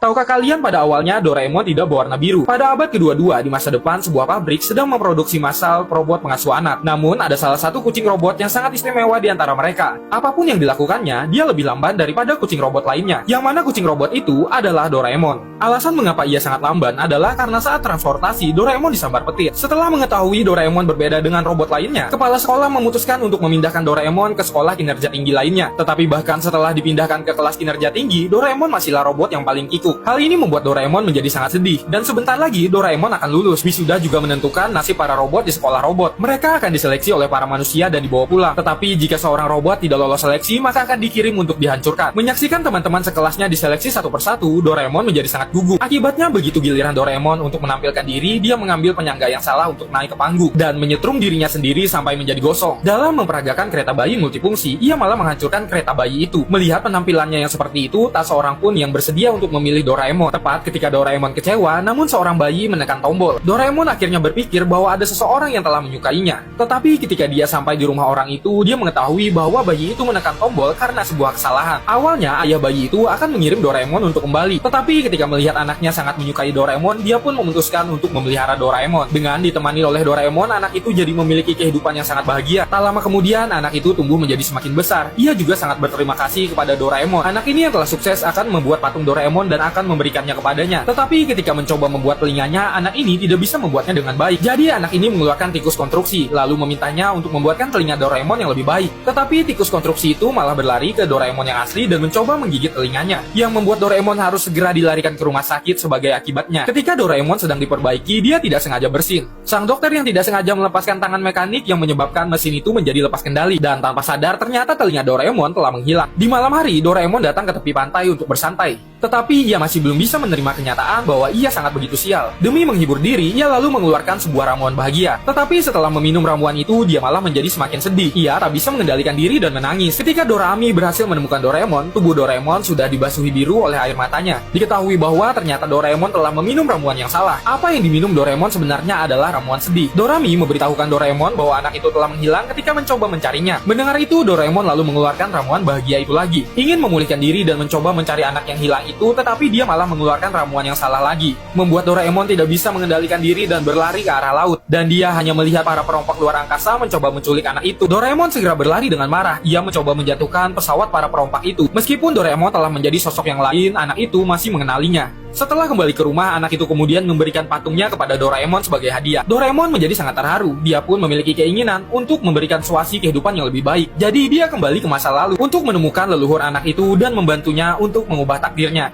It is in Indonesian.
Tahukah kalian pada awalnya Doraemon tidak berwarna biru? Pada abad kedua-dua di masa depan sebuah pabrik sedang memproduksi massal robot pengasuh anak. Namun ada salah satu kucing robot yang sangat istimewa di antara mereka. Apapun yang dilakukannya, dia lebih lamban daripada kucing robot lainnya. Yang mana kucing robot itu adalah Doraemon. Alasan mengapa ia sangat lamban adalah karena saat transportasi Doraemon disambar petir. Setelah mengetahui Doraemon berbeda dengan robot lainnya, kepala sekolah memutuskan untuk memindahkan Doraemon ke sekolah kinerja tinggi lainnya. Tetapi bahkan setelah dipindahkan ke kelas kinerja tinggi, Doraemon masihlah robot yang paling kikuk. Hal ini membuat Doraemon menjadi sangat sedih, dan sebentar lagi Doraemon akan lulus. Wisuda juga menentukan nasib para robot di sekolah robot. Mereka akan diseleksi oleh para manusia dan dibawa pulang. Tetapi jika seorang robot tidak lolos seleksi, maka akan dikirim untuk dihancurkan. Menyaksikan teman-teman sekelasnya diseleksi satu persatu, Doraemon menjadi sangat gugup. Akibatnya begitu giliran Doraemon untuk menampilkan diri, dia mengambil penyangga yang salah untuk naik ke panggung dan menyetrum dirinya sendiri sampai menjadi gosong. Dalam memperagakan kereta bayi multifungsi, ia malah menghancurkan kereta bayi itu. Melihat penampilannya yang seperti itu, tak seorang pun yang bersedia untuk memilih Doraemon. Tepat ketika Doraemon kecewa, namun seorang bayi menekan tombol. Doraemon akhirnya berpikir bahwa ada seseorang yang telah menyukainya. Tetapi ketika dia sampai di rumah orang itu, dia mengetahui bahwa bayi itu menekan tombol karena sebuah kesalahan. Awalnya, ayah bayi itu akan mengirim Doraemon untuk kembali. Tetapi ketika melihat anaknya sangat menyukai Doraemon, dia pun memutuskan untuk memelihara Doraemon. Dengan ditemani oleh Doraemon, anak itu jadi memiliki kehidupan yang sangat bahagia. Tak lama kemudian, anak itu tumbuh menjadi semakin besar. Ia juga sangat berterima kasih kepada Doraemon. Anak ini yang telah sukses akan membuat patung Doraemon dan akan memberikannya kepadanya. Tetapi ketika mencoba membuat telinganya, anak ini tidak bisa membuatnya dengan baik. Jadi anak ini mengeluarkan tikus konstruksi, lalu memintanya untuk membuatkan telinga Doraemon yang lebih baik. Tetapi tikus konstruksi itu malah berlari ke Doraemon yang asli dan mencoba menggigit telinganya, yang membuat Doraemon harus segera dilarikan ke rumah sakit sebagai akibatnya. Ketika Doraemon sedang diperbaiki, dia tidak sengaja bersin. Sang dokter yang tidak sengaja melepaskan tangan mekanik yang menyebabkan mesin itu menjadi lepas kendali, dan tanpa sadar ternyata telinga Doraemon telah menghilang. Di malam hari, Doraemon datang ke tepi pantai untuk bersantai. Tetapi ia masih belum bisa menerima kenyataan bahwa ia sangat begitu sial. Demi menghibur diri, ia lalu mengeluarkan sebuah ramuan bahagia. Tetapi setelah meminum ramuan itu, dia malah menjadi semakin sedih. Ia tak bisa mengendalikan diri dan menangis. Ketika Dorami berhasil menemukan Doraemon, tubuh Doraemon sudah dibasuhi biru oleh air matanya. Diketahui bahwa ternyata Doraemon telah meminum ramuan yang salah. Apa yang diminum Doraemon sebenarnya adalah ramuan sedih. Dorami memberitahukan Doraemon bahwa anak itu telah menghilang ketika mencoba mencarinya. Mendengar itu, Doraemon lalu mengeluarkan ramuan bahagia itu lagi. Ingin memulihkan diri dan mencoba mencari anak yang hilang itu, tetapi dia malah mengeluarkan ramuan yang salah lagi, membuat Doraemon tidak bisa mengendalikan diri dan berlari ke arah laut. Dan dia hanya melihat para perompak luar angkasa mencoba menculik anak itu. Doraemon segera berlari dengan marah. Ia mencoba menjatuhkan pesawat para perompak itu. Meskipun Doraemon telah menjadi sosok yang lain, anak itu masih mengenalinya. Setelah kembali ke rumah, anak itu kemudian memberikan patungnya kepada Doraemon sebagai hadiah. Doraemon menjadi sangat terharu. Dia pun memiliki keinginan untuk memberikan suasi kehidupan yang lebih baik. Jadi dia kembali ke masa lalu untuk menemukan leluhur anak itu dan membantunya untuk mengubah takdirnya.